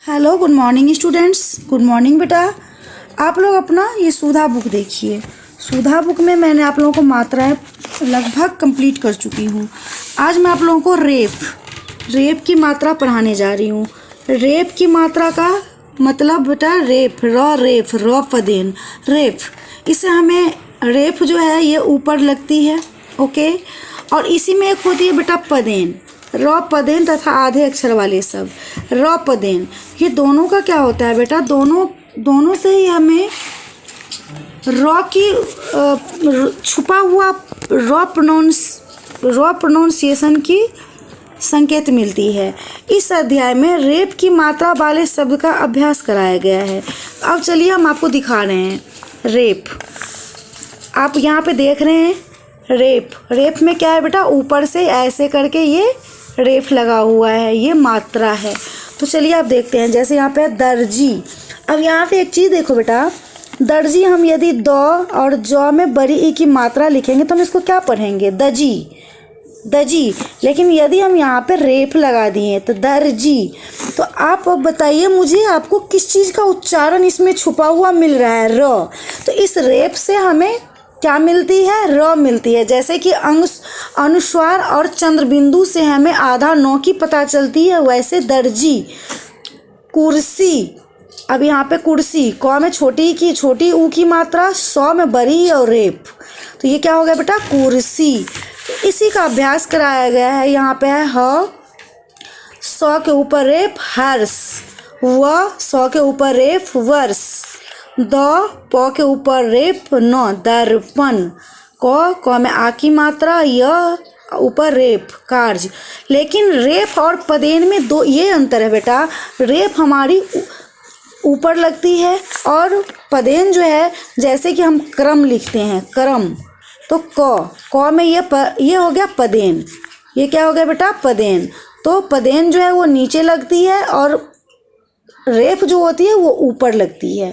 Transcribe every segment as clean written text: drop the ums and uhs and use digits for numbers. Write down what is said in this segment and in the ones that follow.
Hello, good morning students. Good morning बेटा। आप लोग अपना ये सुधा बुक देखिए। सुधा बुक में मैंने आप लोगों को मात्राएं लगभग कंप्लीट कर चुकी हूँ। आज मैं आप लोगों को रेप की मात्रा पढ़ाने जा रही हूँ। रेप की मात्रा का मतलब बेटा रेप रॉ पदेन रेप। इससे हमें रेप जो है ये ऊपर लगती है, ओके। और इसी में एक होती है बेटा पदेन, रॉ पदेन तथा आधे अक्षर वाले सब रॉ पदेन। ये दोनों का क्या होता है बेटा, दोनों से ही हमें रॉ की छुपा हुआ रॉ प्रोनाउंसिएशन की संकेत मिलती है। इस अध्याय में रेप की मात्रा वाले शब्द का अभ्यास कराया गया है। अब चलिए हम आपको दिखा रहे हैं रेप। आप यहाँ पे देख रहे हैं रेप में क्या है बेटा, ऊपर से ऐसे करके ये रेफ लगा हुआ है, ये मात्रा है। तो चलिए आप देखते हैं। जैसे यहाँ पे दर्जी। अब यहाँ पे एक चीज़ देखो बेटा, दर्जी हम यदि द और ज में बड़ी ई की मात्रा लिखेंगे तो हम इसको क्या पढ़ेंगे, दजी। लेकिन यदि हम यहाँ पे रेफ लगा दिए तो दर्जी। तो आप अब बताइए मुझे, आपको किस चीज़ का उच्चारण इसमें छुपा हुआ मिल रहा है, र। तो इस रेप से हमें क्या मिलती है, र मिलती है। जैसे कि अनुस्वार और चंद्र बिंदु से हमें आधा नौ की पता चलती है, वैसे दर्जी। कुर्सी। अब यहाँ पे कुर्सी, क में छोटी ऊ की मात्रा, सौ में बड़ी और रेप। तो ये क्या हो गया बेटा, कुर्सी। इसी का अभ्यास कराया गया है। यहाँ पे है ह, सौ के ऊपर रेप हर्ष, व सौ के ऊपर रेप वर्ष, द प के ऊपर रेप न दर्पण, क में आ की मात्रा, य ऊपर रेप कार्य। लेकिन रेप और पदेन में दो ये अंतर है बेटा, रेप हमारी ऊपर लगती है और पदेन जो है, जैसे कि हम क्रम लिखते हैं, क्रम, तो क में ये हो गया पदेन। ये क्या हो गया बेटा, पदेन। तो पदेन जो है वो नीचे लगती है और रेप जो होती है वो ऊपर लगती है।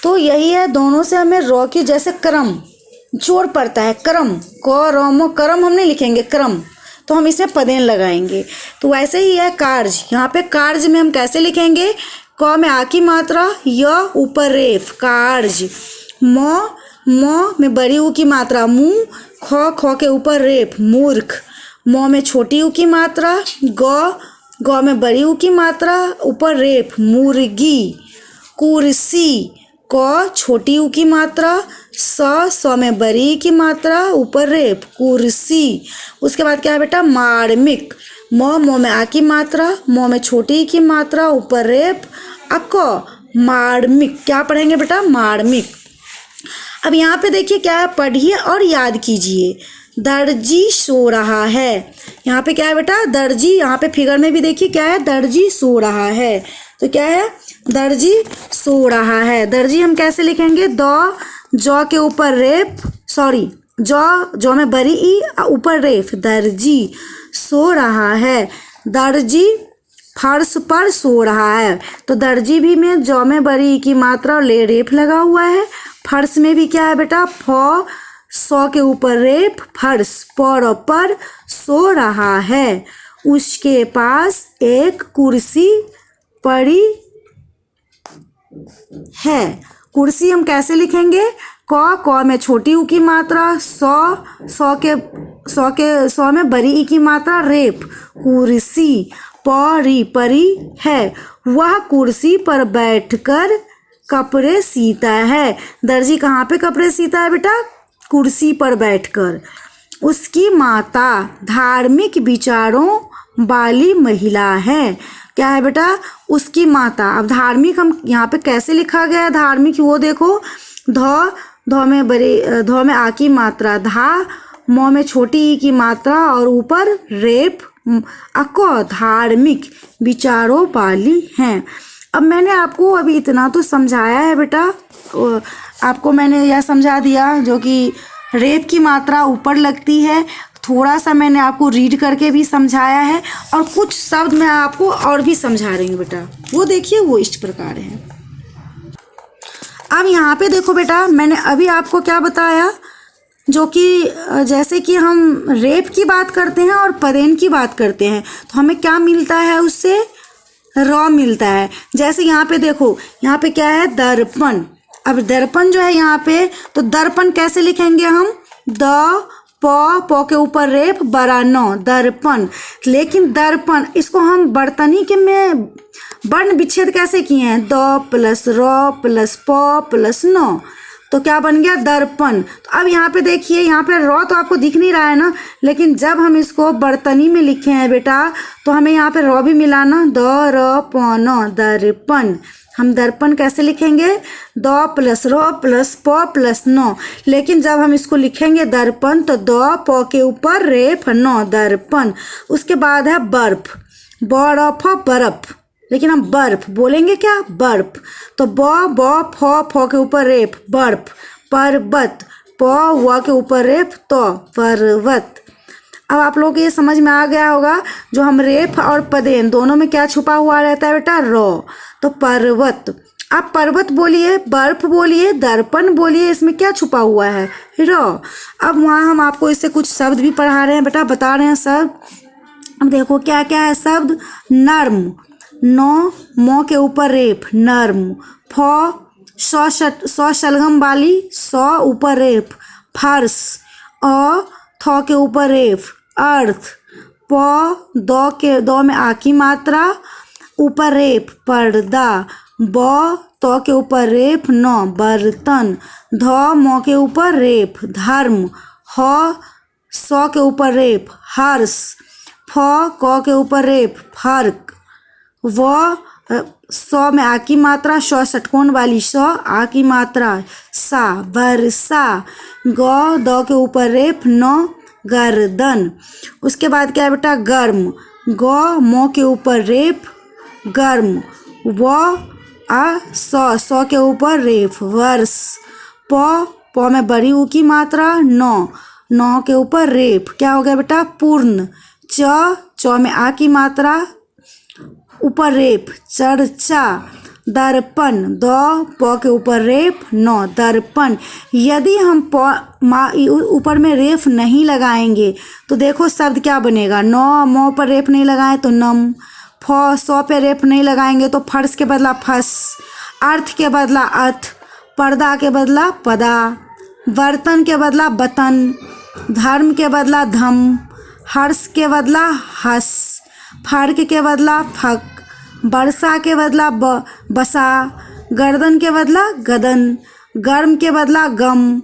तो यही है, दोनों से हमें रॉ की जैसे क्रम जोड़ पड़ता है, क्रम, क रोमो क्रम हम नहीं लिखेंगे, क्रम, तो हम इसमें पदेन लगाएंगे। तो वैसे ही है कार्य। यहाँ पे कार्य में हम कैसे लिखेंगे, क में आ की मात्रा, य ऊपर रेफ कार्य, म में बड़ी ऊ की मात्रा, मुंह, ख के ऊपर रेप मूर्ख, म में छोटी ऊ की मात्रा, ग में बड़ी ऊ की मात्रा, ऊपर रेप मुर्गी, कुर्सी, क छोटी ऊ की मात्रा, सौ में बड़ी की मात्रा, ऊपर रेप कुर्सी। उसके बाद क्या है बेटा, मार्मिक, म में आ की मात्रा, म में छोटी की मात्रा, ऊपर रेप मार्मिक। क्या पढ़ेंगे बेटा, मार्मिक। अब यहाँ पे देखिए क्या है, पढ़िए और याद कीजिए। दर्जी सो रहा है। यहाँ पे क्या है बेटा, दर्जी। यहाँ पे फिगर में भी देखिए क्या है, दर्जी सो रहा है। तो क्या है, दर्जी सो रहा है। दर्जी हम कैसे लिखेंगे, जौ के ऊपर रेप, सॉरी, जौ में बड़ी ई, ऊपर रेफ, दर्जी सो रहा है। दर्जी फर्श पर सो रहा है। तो दर्जी भी में जौ में बड़ी ई की मात्रा और ले रेप लगा हुआ है। फर्श में भी क्या है बेटा, सौ के ऊपर रेप फर्श, पर सो रहा है। उसके पास एक कुर्सी पड़ी है। कुर्सी हम कैसे लिखेंगे, क में छोटी ऊ की मात्रा, सौ में बड़ी ई की मात्रा, रेप कुर्सी, परी है। वह कुर्सी पर बैठकर कपड़े सीता है। दर्जी कहाँ पे कपड़े सीता है बेटा, कुर्सी पर बैठकर। उसकी माता धार्मिक विचारों वाली महिला है। क्या है बेटा, उसकी माता। अब धार्मिक हम यहाँ पे कैसे लिखा गया है, धार्मिक वो देखो, धौ में आ की मात्रा, म में छोटी ई की मात्रा और ऊपर रेप धार्मिक विचारों वाली हैं। अब मैंने आपको अभी इतना तो समझाया है बेटा, आपको मैंने यह समझा दिया जो कि रेप की मात्रा ऊपर लगती है। थोड़ा सा मैंने आपको रीड करके भी समझाया है और कुछ शब्द मैं आपको और भी समझा रही हूँ बेटा। वो देखिए, वो इस प्रकार है। अब यहाँ पे देखो बेटा, मैंने अभी आपको क्या बताया, जो कि जैसे कि हम रेप की बात करते हैं और पदेन की बात करते हैं तो हमें क्या मिलता है उससे, र मिलता है। जैसे यहाँ पे देखो, यहाँ पे क्या है, दर्पण। अब दर्पण जो है यहाँ पे, तो दर्पण कैसे लिखेंगे हम, द प के ऊपर रेफ बड़ा न, दर्पण। लेकिन दर्पण इसको हम बर्तनी के में वर्ण विच्छेद कैसे किए हैं, द प्लस र प्लस प प्लस न, तो क्या बन गया, दर्पण। तो अब यहाँ पे देखिए, यहाँ पे र तो आपको दिख नहीं रहा है ना, लेकिन जब हम इसको बर्तनी में लिखे हैं बेटा, तो हमें यहाँ पे र भी मिला ना, द र प न, दर्पण। हम दर्पण कैसे लिखेंगे, द प्लस र प्लस प प्लस न। लेकिन जब हम इसको लिखेंगे दर्पण, तो द प के ऊपर रेफ न, दर्पण। उसके बाद है बर्फ, बर्फ बर्फ, लेकिन हम बर्फ बोलेंगे क्या, बर्फ। तो ब फ के ऊपर रेफ बर्फ, पर्वत, व के ऊपर रेफ तो, पर्वत। अब आप लोगों को ये समझ में आ गया होगा, जो हम रेफ और पदेन दोनों में क्या छुपा हुआ रहता है बेटा, र। तो पर्वत। आप पर्वत बोलिए, बर्फ बोलिए, दर्पण बोलिए, इसमें क्या छुपा हुआ है, र। अब वहाँ हम आपको इससे कुछ शब्द भी पढ़ा रहे हैं बेटा, बता रहे हैं शब्द। अब देखो क्या क्या है शब्द, नर्म, नो मो के ऊपर रेफ नर्म, सौ शलगम वाली, सौ ऊपर रेफ फर्श, थ के ऊपर रेफ अर्थ, दो में आ की मात्रा, ऊपर रेफ पर्दा, तो के ऊपर रेफ न, बर्तन, मो के ऊपर रेफ धर्म, सौ के ऊपर रेफ हर्ष, क के ऊपर रेफ फर्क, सौ में आ की मात्रा, सौ षटकोण वाली सौ, आ की मात्रा सा, वर्षा, द के ऊपर रेफ न, गर्दन। उसके बाद क्या है बेटा, गर्म, मो के ऊपर रेफ गर्म, सौ के ऊपर रेफ वर्ष, प में बड़ी ऊ की मात्रा, नौ के ऊपर रेफ क्या हो गया बेटा, पूर्ण, चौ में आ की मात्रा, ऊपर रेफ चर्चा, दर्पण, प के ऊपर रेफ न, दर्पण। यदि हम ऊपर में रेफ नहीं लगाएंगे तो देखो शब्द क्या बनेगा, मो पर रेफ नहीं लगाएं तो नम, सौ पे रेफ नहीं लगाएंगे तो फर्श के बदला फस, अर्थ के बदला अथ, पर्दा के बदला पदा, बर्तन के बदला बतन, धर्म के बदला धम, हर्ष के बदला हस, फर्क के बदला फक, वर्षा के बदला बसा, गर्दन के बदला गदन, गर्म के बदला गम,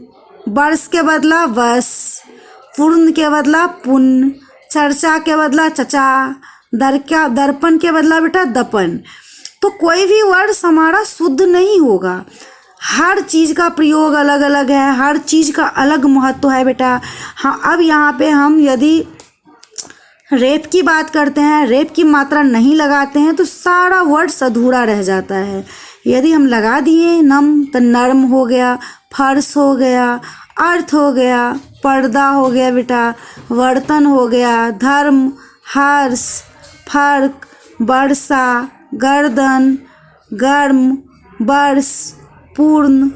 वर्ष के बदला वस, पूर्ण के बदला पुण्य, चर्चा के बदला चचा, दर्पण के बदला बेटा दपन। तो कोई भी वर्ड हमारा शुद्ध नहीं होगा, हर चीज़ का प्रयोग अलग अलग है, हर चीज़ का अलग महत्व है बेटा। हाँ, अब यहाँ पे हम यदि रेप की बात करते हैं, रेप की मात्रा नहीं लगाते हैं तो सारा वर्ड अधूरा रह जाता है। यदि हम लगा दिए नम तो नर्म हो गया, फर्श हो गया, अर्थ हो गया, पर्दा हो गया बेटा, बर्तन हो गया, धर्म, हर्ष, फर्क, वर्षा, गर्दन, गर्म, वर्ष, पूर्ण,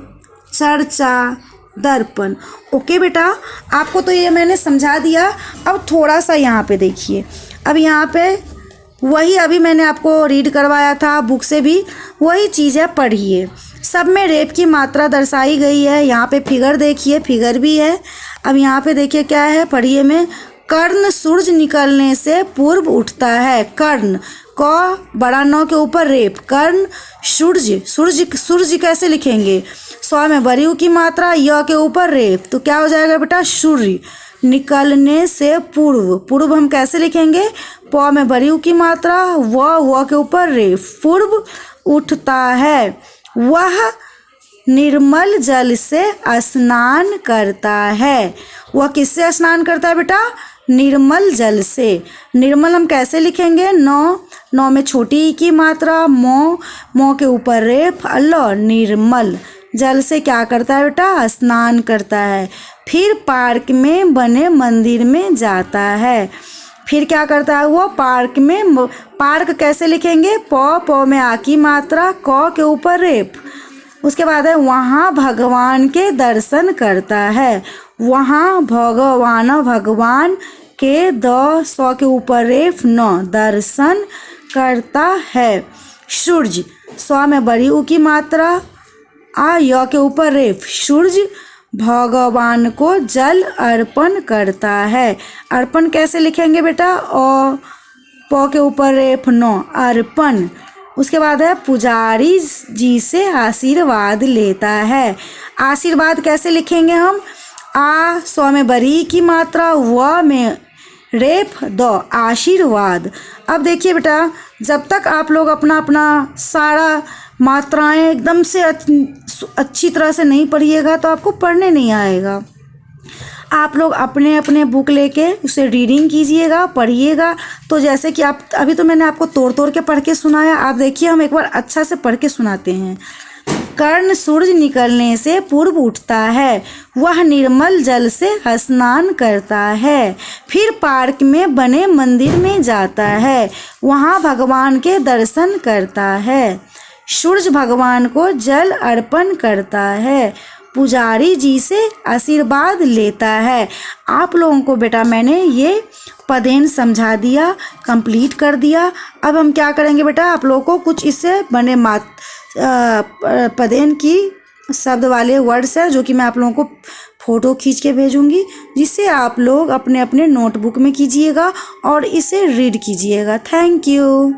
चर्चा, दर्पण। ओके बेटा, आपको तो ये मैंने समझा दिया। अब थोड़ा सा यहाँ पे देखिए, अब यहाँ पे वही अभी मैंने आपको रीड करवाया था बुक से भी, वही चीज़ है, पढ़िए। सब में रेप की मात्रा दर्शाई गई है। यहाँ पे फिगर देखिए, फिगर भी है। अब यहाँ पे देखिए क्या है, पढ़िए में, कर्ण सूरज निकलने से पूर्व उठता है। कर्ण, क बड़ा नौ के ऊपर रेप, कर्ण सूर्य, सूर्य कैसे लिखेंगे, सौ में बड़ी ऊ की मात्रा, य के ऊपर रेप, तो क्या हो जाएगा बेटा, सूर्य। निकलने से पूर्व, पूर्व हम कैसे लिखेंगे, प में बड़ी ऊ की मात्रा, व के ऊपर रेप, पूर्व उठता है। वह निर्मल जल से स्नान करता है। वह किससे स्नान करता है बेटा, निर्मल जल से। निर्मल हम कैसे लिखेंगे, नौ में छोटी ई की मात्रा, मो के ऊपर रेफ, निर्मल जल से क्या करता है बेटा, स्नान करता है। फिर पार्क में बने मंदिर में जाता है। फिर क्या करता है वो, पार्क में, पार्क कैसे लिखेंगे, प में आ की मात्रा, क के ऊपर रेप। उसके बाद है वहाँ भगवान के दर्शन करता है। वहाँ भगवान के, द सौ के ऊपर रेफ, न, दर्शन करता है। सूर्य, स्व में बड़ी ऊ की मात्रा, आ य के ऊपर रेफ। सूर्य भगवान को जल अर्पण करता है। अर्पण कैसे लिखेंगे बेटा? अ प के ऊपर रेफ न, अर्पण। उसके बाद है पुजारी जी से आशीर्वाद लेता है। आशीर्वाद कैसे लिखेंगे हम? आ स्व में बरी की मात्रा, व में रेफ द, आशीर्वाद। अब देखिए बेटा, जब तक आप लोग अपना अपना सारा मात्राएं एकदम से अच्छी तरह से नहीं पढ़िएगा तो आपको पढ़ने नहीं आएगा। आप लोग अपने अपने बुक लेके उसे रीडिंग कीजिएगा, पढ़िएगा। तो जैसे कि आप अभी तो मैंने आपको तोड़ तोड़ के पढ़ के सुनाया, आप देखिए हम एक बार अच्छा से पढ़ के सुनाते हैं। कर्ण सूरज निकलने से पूर्व उठता है, वह निर्मल जल से स्नान करता है, फिर पार्क में बने मंदिर में जाता है, वहाँ भगवान के दर्शन करता है। सूरज भगवान को जल अर्पण करता है, पुजारी जी से आशीर्वाद लेता है। आप लोगों को बेटा मैंने ये पदेन समझा दिया, कंप्लीट कर दिया। अब हम क्या करेंगे बेटा, आप लोगों को कुछ इससे बने पदेन की शब्द वाले वर्ड्स हैं जो कि मैं आप लोगों को फ़ोटो खींच के भेजूंगी, जिससे आप लोग अपने अपने नोटबुक में कीजिएगा और इसे रीड कीजिएगा। Thank you.